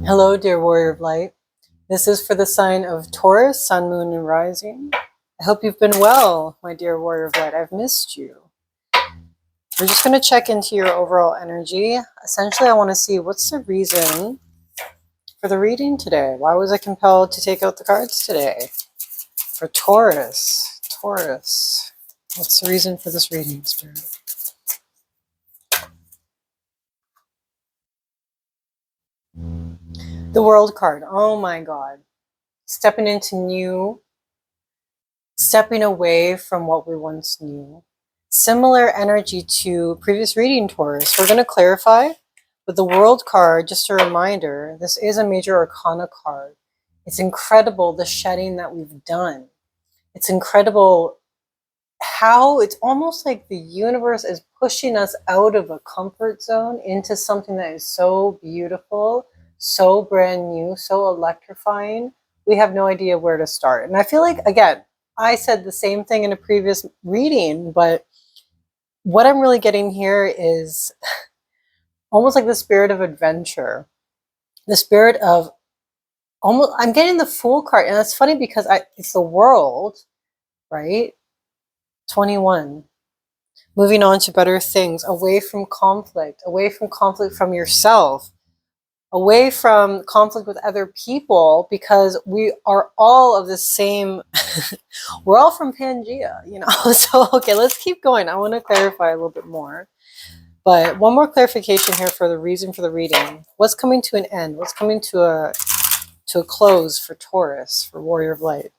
Hello, dear Warrior of Light. This is for the sign of Taurus, Sun, Moon, and Rising. I hope you've been well, my dear Warrior of Light. I've missed you. We're just going to check into your overall energy. Essentially, I want to see what's the reason for the reading today. Why was I compelled to take out the cards today? For Taurus. Taurus. What's the reason for this reading, Spirit? The World card. Oh my God. Stepping into new, stepping away from what we once knew. Similar energy to previous reading, Taurus. We're going to clarify, but the World card, just a reminder, this is a major arcana card. It's incredible the shedding that we've done. It's incredible how it's almost like the universe is pushing us out of a comfort zone into something that is so beautiful, so brand new, so electrifying. We have no idea where to start. And I feel like, again, I said the same thing in a previous reading, but what I'm really getting here is almost like the spirit of adventure, the spirit of almost, I'm getting the Fool card. And that's funny because it's the World, right? 21. Moving on to better things, away from conflict from yourself, away from conflict with other people, because we are all of the same, we're all from Pangea, you know? So, okay, let's keep going. I want to clarify a little bit more. But one more clarification here for the reason for the reading. What's coming to an end? What's coming to a close for Taurus, for Warrior of Light?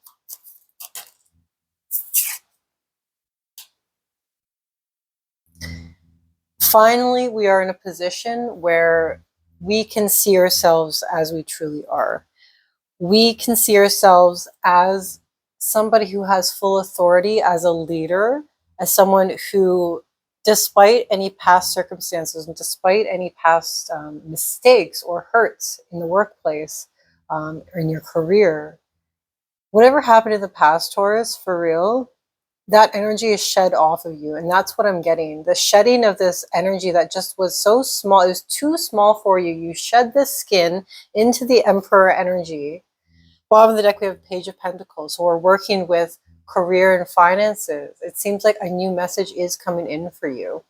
Finally, we are in a position where we can see ourselves as we truly are. We can see ourselves as somebody who has full authority, as a leader, as someone who, despite any past circumstances and despite any past mistakes or hurts in the workplace or in your career, whatever happened in the past, Taurus, for real, that energy is shed off of you. And that's what I'm getting. The shedding of this energy that just was so small. It was too small for you. You shed this skin into the Emperor energy. Bottom of the deck, we have Page of Pentacles. So we're working with career and finances. It seems like a new message is coming in for you.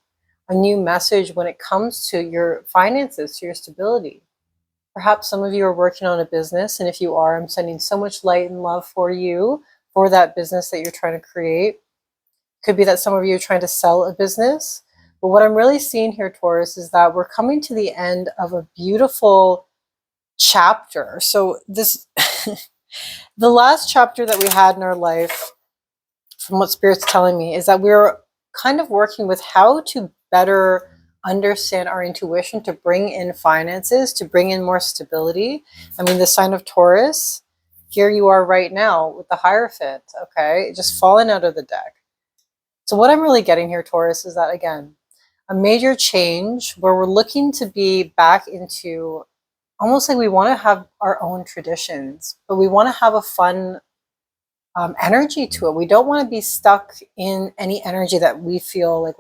A new message when it comes to your finances, to your stability. Perhaps some of you are working on a business. And if you are, I'm sending so much light and love for you, for that business that you're trying to create. Could be that some of you are trying to sell a business. But what I'm really seeing here, Taurus, is that we're coming to the end of a beautiful chapter. So this, the last chapter that we had in our life, from what Spirit's telling me, is that we're kind of working with how to better understand our intuition to bring in finances, to bring in more stability. I mean, the sign of Taurus, here you are right now with the Hierophant, okay? Just falling out of the deck. So what I'm really getting here, Taurus, is that, again, a major change where we're looking to be back into almost like we want to have our own traditions, but we want to have a fun energy to it. We don't want to be stuck in any energy that we feel like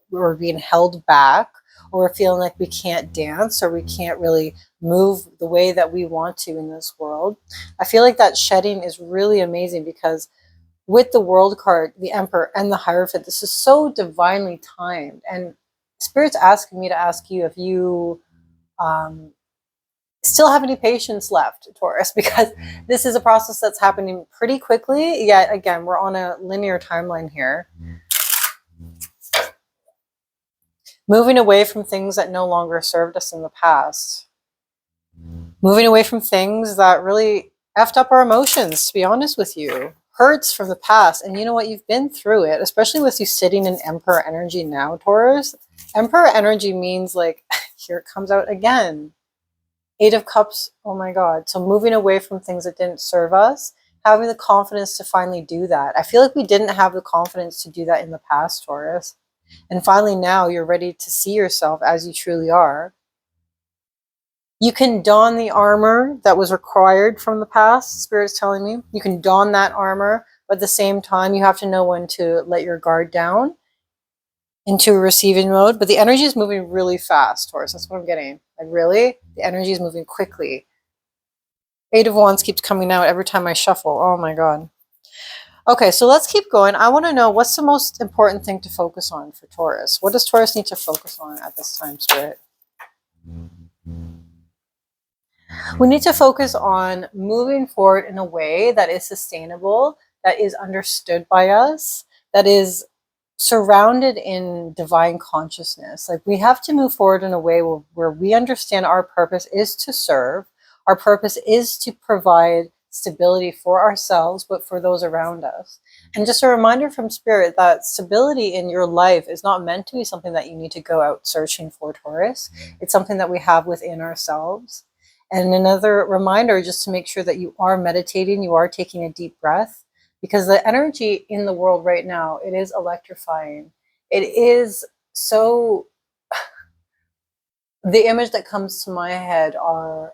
we're being held back, or we're feeling like we can't dance, or we can't really move the way that we want to in this world. I feel like that shedding is really amazing because with the World card, the Emperor, and the Hierophant, this is so divinely timed. And Spirit's asking me to ask you if you still have any patience left, Taurus, because this is a process that's happening pretty quickly. Yet again, we're on a linear timeline here. Moving away from things that no longer served us in the past. Moving away from things that really effed up our emotions, to be honest with you. Hurts from the past. And you know what? You've been through it, especially with you sitting in Emperor energy now, Taurus. Emperor energy means like, here it comes out again. 8 of Cups, oh my God. So moving away from things that didn't serve us, having the confidence to finally do that. I feel like we didn't have the confidence to do that in the past, Taurus. And finally now you're ready to see yourself as you truly are. You can don the armor that was required from the past, Spirit's telling me. You can don that armor, but at the same time, you have to know when to let your guard down into a receiving mode. But the energy is moving really fast, Taurus. That's what I'm getting. Like, really? The energy is moving quickly. Eight of Wands keeps coming out every time I shuffle. Oh my God. Okay, so let's keep going. I want to know, what's the most important thing to focus on for Taurus? What does Taurus need to focus on at this time, Spirit? We need to focus on moving forward in a way that is sustainable, that is understood by us, that is surrounded in divine consciousness. Like, we have to move forward in a way where we understand our purpose is to serve. Our purpose is to provide stability for ourselves, but for those around us. And just a reminder from Spirit that stability in your life is not meant to be something that you need to go out searching for, Taurus. It's something that we have within ourselves. And another reminder, just to make sure that you are meditating, you are taking a deep breath, because the energy in the world right now, it is electrifying. It is so, the image that comes to my head are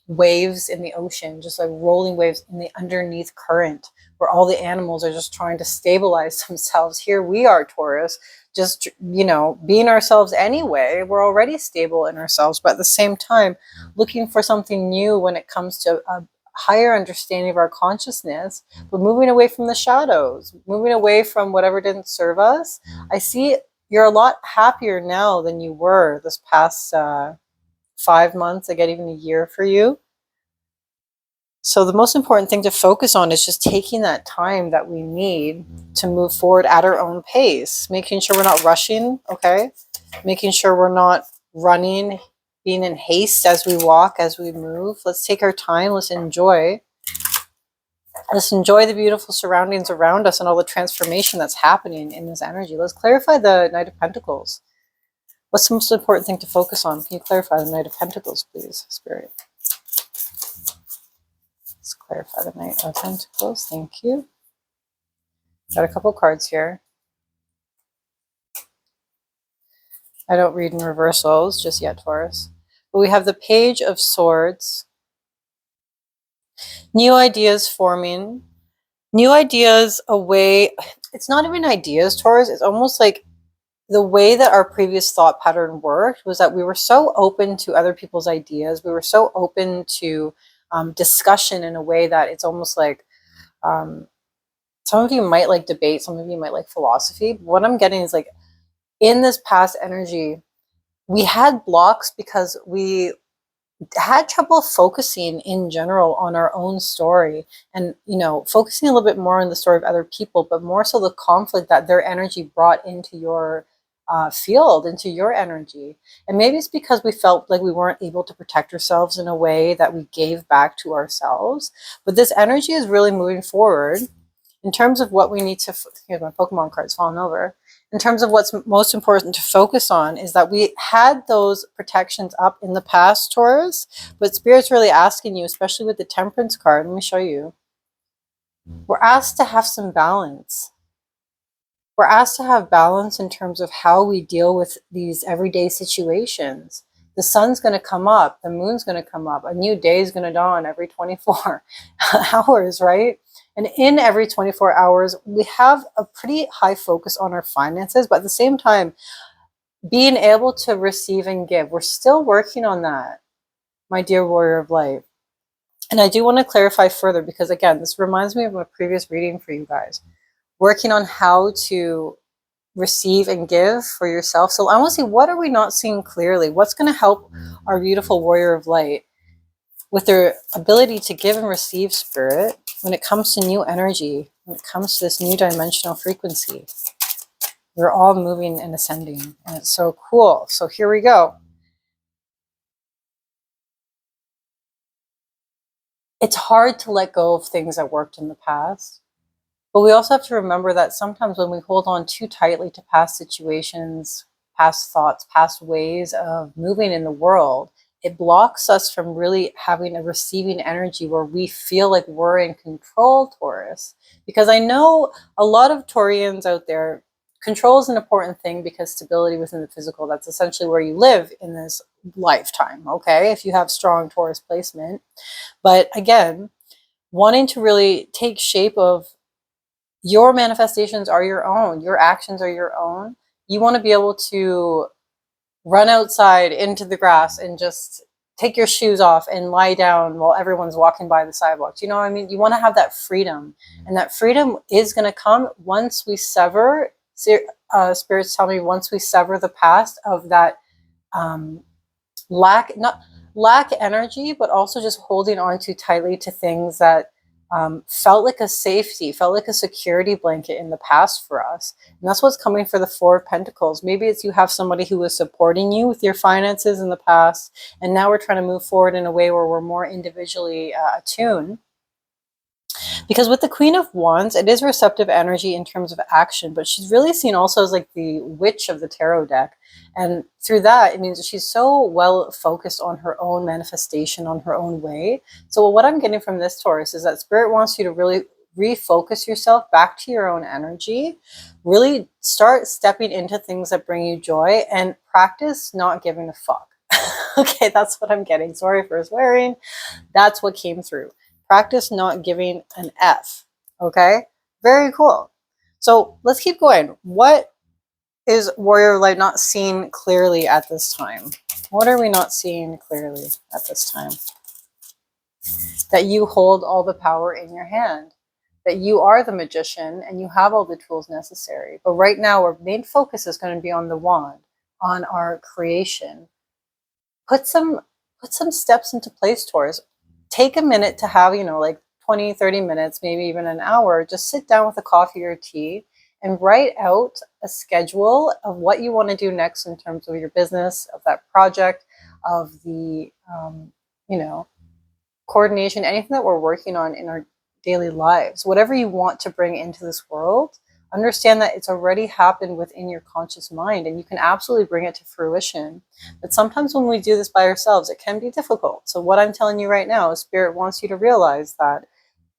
waves in the ocean, just like rolling waves in the underneath current, where all the animals are just trying to stabilize themselves. Here we are, Taurus, just, you know, being ourselves anyway. We're already stable in ourselves, but at the same time, looking for something new when it comes to a higher understanding of our consciousness, but moving away from the shadows, moving away from whatever didn't serve us. I see you're a lot happier now than you were this past 5 months, again, even a year for you. So the most important thing to focus on is just taking that time that we need to move forward at our own pace, making sure we're not rushing, okay? Making sure we're not running, being in haste as we walk, as we move. Let's take our time. Let's enjoy. Let's enjoy the beautiful surroundings around us and all the transformation that's happening in this energy. Let's clarify the Knight of Pentacles. What's the most important thing to focus on? Can you clarify the Knight of Pentacles, please, Spirit? Let's clarify the Knight of Pentacles. Thank you. Got a couple cards here. I don't read in reversals just yet, Taurus. But we have the Page of Swords. New ideas forming. New ideas away. It's not even ideas, Taurus. It's almost like the way that our previous thought pattern worked was that we were so open to other people's ideas. We were so open to discussion in a way that it's almost like some of you might like debate, some of you might like philosophy. But what I'm getting is, like, in this past energy, we had blocks because we had trouble focusing in general on our own story, and, you know, focusing a little bit more on the story of other people, but more so the conflict that their energy brought into your field, into your energy. And maybe it's because we felt like we weren't able to protect ourselves in a way that we gave back to ourselves. But this energy is really moving forward in terms of what we need to, here's my Pokemon cards falling over. In terms of what's most important to focus on is that we had those protections up in the past, Taurus, but Spirit's really asking you, especially with the Temperance card, let me show you. We're asked to have some balance. We're asked to have balance in terms of how we deal with these everyday situations. The sun's going to come up, the moon's going to come up, a new day is going to dawn every 24 hours, right? And in every 24 hours, we have a pretty high focus on our finances, but at the same time, being able to receive and give. We're still working on that, my dear Warrior of Light. And I do want to clarify further, because again, this reminds me of my previous reading for you guys. Working on how to receive and give for yourself. So I want to see, what are we not seeing clearly? What's going to help our beautiful Warrior of Light with their ability to give and receive, Spirit, when it comes to new energy, when it comes to this new dimensional frequency? We're all moving and ascending, and it's so cool. So here we go. It's hard to let go of things that worked in the past, but we also have to remember that sometimes when we hold on too tightly to past situations, past thoughts, past ways of moving in the world, it blocks us from really having a receiving energy where we feel like we're in control, Taurus. Because I know a lot of Taurians out there, control is an important thing, because stability within the physical, that's essentially where you live in this lifetime, okay? If you have strong Taurus placement. But again, wanting to really take shape of your manifestations are your own, your actions are your own. You want to be able to run outside into the grass and just take your shoes off and lie down while everyone's walking by the sidewalk. Do you know what I mean? You want to have that freedom, and that freedom is going to come once we sever. Spirits tell me once we sever the past of that not lack energy, but also just holding on too tightly to things that felt like a safety, felt like a security blanket in the past for us. And that's what's coming for the Four of Pentacles. Maybe it's you have somebody who was supporting you with your finances in the past, and now we're trying to move forward in a way where we're more individually attuned. Because with the Queen of Wands, it is receptive energy in terms of action, but she's really seen also as like the witch of the tarot deck. And through that, it means that she's so well focused on her own manifestation, on her own way. So what I'm getting from this, Taurus, is that Spirit wants you to really refocus yourself back to your own energy, really start stepping into things that bring you joy, and practice not giving a fuck. Okay, that's what I'm getting. Sorry for swearing. That's what came through. Practice not giving an F. Okay, very cool. So let's keep going. What is Warrior of Light not seeing clearly at this time? What are we not seeing clearly at this time? That you hold all the power in your hand, that you are the magician and you have all the tools necessary. But right now, our main focus is going to be on the wand, on our creation. Put some steps into place, Taurus. Take a minute to have, like 20, 30 minutes, maybe even an hour. Just sit down with a coffee or tea and write out a schedule of what you want to do next in terms of your business, of that project, of the, coordination, anything that we're working on in our daily lives. Whatever you want to bring into this world, understand that it's already happened within your conscious mind and you can absolutely bring it to fruition. But sometimes when we do this by ourselves, it can be difficult. So what I'm telling you right now is Spirit wants you to realize that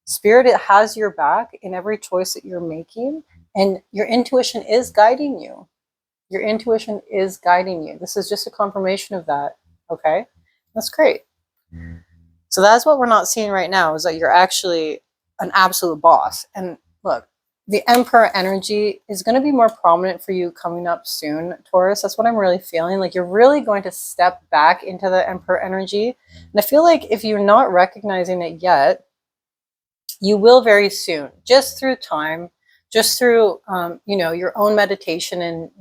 Spirit, it has your back in every choice that you're making, and your intuition is guiding you. Your intuition is guiding you. This is just a confirmation of that. Okay? That's great. So that's what we're not seeing right now, is that you're actually an absolute boss. And look, the Emperor energy is going to be more prominent for you coming up soon, Taurus. That's what I'm really feeling. Like you're really going to step back into the Emperor energy. And I feel like if you're not recognizing it yet, you will very soon, just through time, just through, your own meditation and,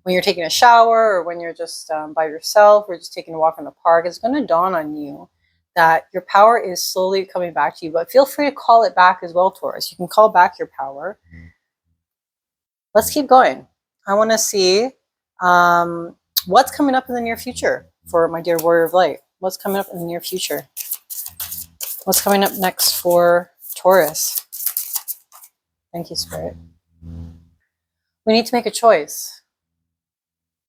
when you're taking a shower or when you're just by yourself or just taking a walk in the park, it's going to dawn on you that your power is slowly coming back to you. But feel free to call it back as well, Taurus. You can call back your power. Let's keep going. I want to see what's coming up in the near future for my dear Warrior of Light. What's coming up in the near future? What's coming up next for Taurus? Thank you, Spirit. We need to make a choice.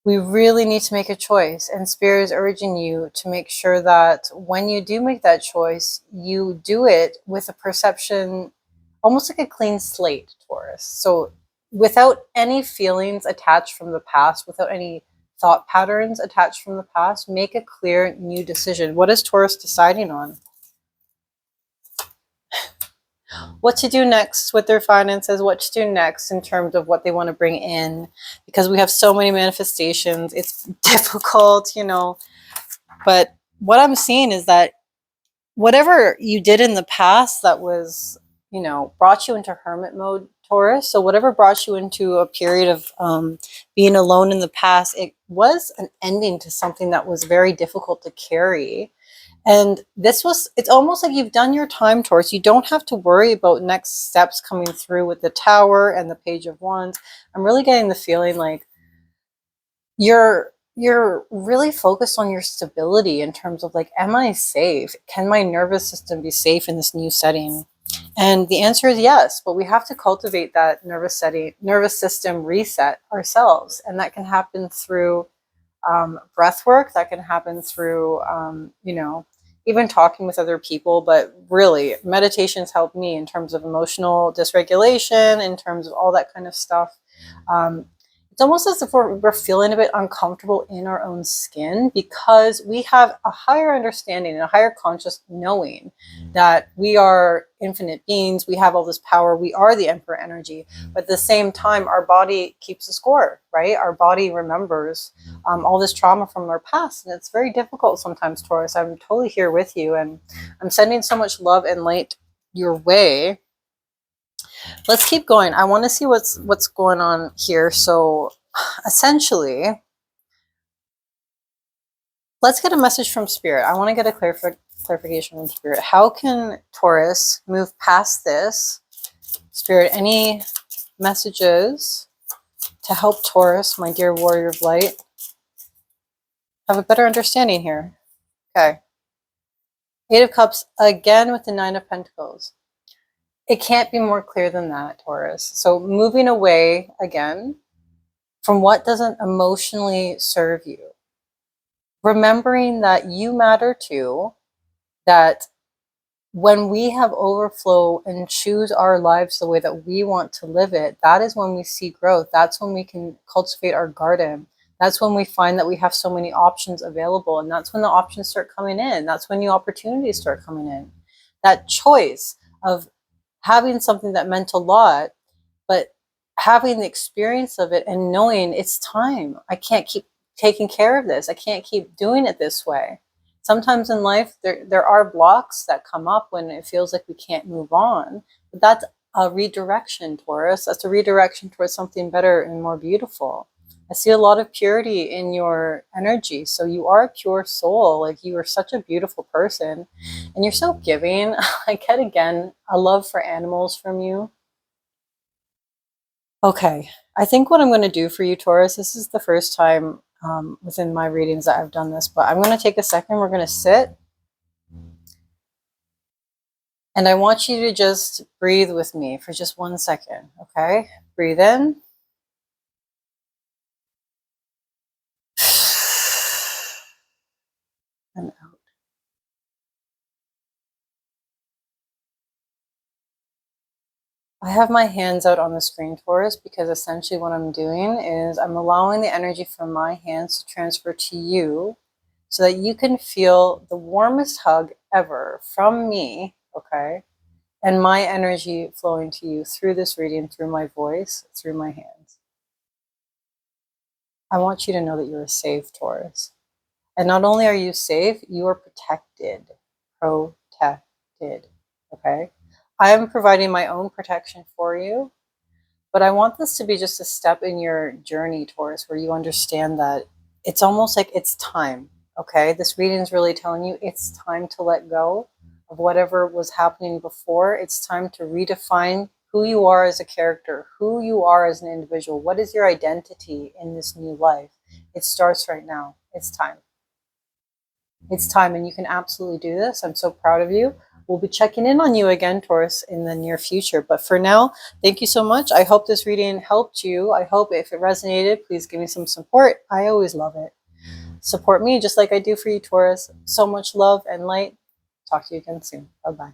We really need to make a choice, and Spirit is urging you to make sure that when you do make that choice, you do it with a perception, almost like a clean slate, Taurus. So without any feelings attached from the past, without any thought patterns attached from the past, make a clear new decision. What is Taurus deciding on? What to do next with their finances, what to do next in terms of what they want to bring in, because we have so many manifestations. It's difficult, but what I'm seeing is that whatever you did in the past that was, brought you into hermit mode, Taurus, so whatever brought you into a period of being alone in the past, it was an ending to something that was very difficult to carry. And it's almost like you've done your time, Taurus. You don't have to worry about next steps coming through with the Tower and the Page of Wands. I'm really getting the feeling like you're really focused on your stability in terms of like, am I safe? Can my nervous system be safe in this new setting? And the answer is yes, but we have to cultivate that nervous system reset ourselves. And that can happen through breath work, that can happen through, even talking with other people. But really, meditations help me in terms of emotional dysregulation, in terms of all that kind of stuff. it's almost as if we're feeling a bit uncomfortable in our own skin because we have a higher understanding and a higher conscious knowing that we are infinite beings. We have all this power. We are the Emperor energy. But at the same time, our body keeps a score, right? Our body remembers all this trauma from our past. And it's very difficult sometimes, Taurus. I'm totally here with you. And I'm sending so much love and light your way. Let's keep going. I want to see what's going on here. So essentially, let's get a message from Spirit. I want to get a clarification from Spirit. How can Taurus move past this? Spirit, any messages to help Taurus, my dear warrior of light, have a better understanding here? Okay. 8 of Cups, again with the 9 of Pentacles. It can't be more clear than that, Taurus. So moving away again from what doesn't emotionally serve you. Remembering that you matter too, that when we have overflow and choose our lives the way that we want to live it, that is when we see growth. That's when we can cultivate our garden. That's when we find that we have so many options available. And that's when the options start coming in. That's when new opportunities start coming in. That choice of having something that meant a lot, but having the experience of it and knowing it's time. I can't keep taking care of this. I can't keep doing it this way. Sometimes in life, there are blocks that come up when it feels like we can't move on. But that's a redirection, Taurus. That's a redirection towards something better and more beautiful. I see a lot of purity in your energy. So you are a pure soul. Like, you are such a beautiful person. And you're so giving. I get, again, a love for animals from you. Okay. I think what I'm going to do for you, Taurus, this is the first time within my readings that I've done this, but I'm going to take a second. We're going to sit. And I want you to just breathe with me for just 1 second. Okay. Breathe in. And out. I have my hands out on the screen, Taurus, because essentially what I'm doing is I'm allowing the energy from my hands to transfer to you so that you can feel the warmest hug ever from me, okay? And my energy flowing to you through this reading, through my voice, through my hands. I want you to know that you're safe, Taurus. And not only are you safe, you are protected. Protected, okay? I am providing my own protection for you, but I want this to be just a step in your journey, Taurus, where you understand that it's almost like it's time, okay? This reading is really telling you it's time to let go of whatever was happening before. It's time to redefine who you are as a character, who you are as an individual. What is your identity in this new life? It starts right now. It's time. It's time, and you can absolutely do this. I'm so proud of you. We'll be checking in on you again, Taurus, in the near future. But for now, thank you so much. I hope this reading helped you. I hope if it resonated, please give me some support. I always love it. Support me just like I do for you, Taurus. So much love and light. Talk to you again soon. Bye-bye.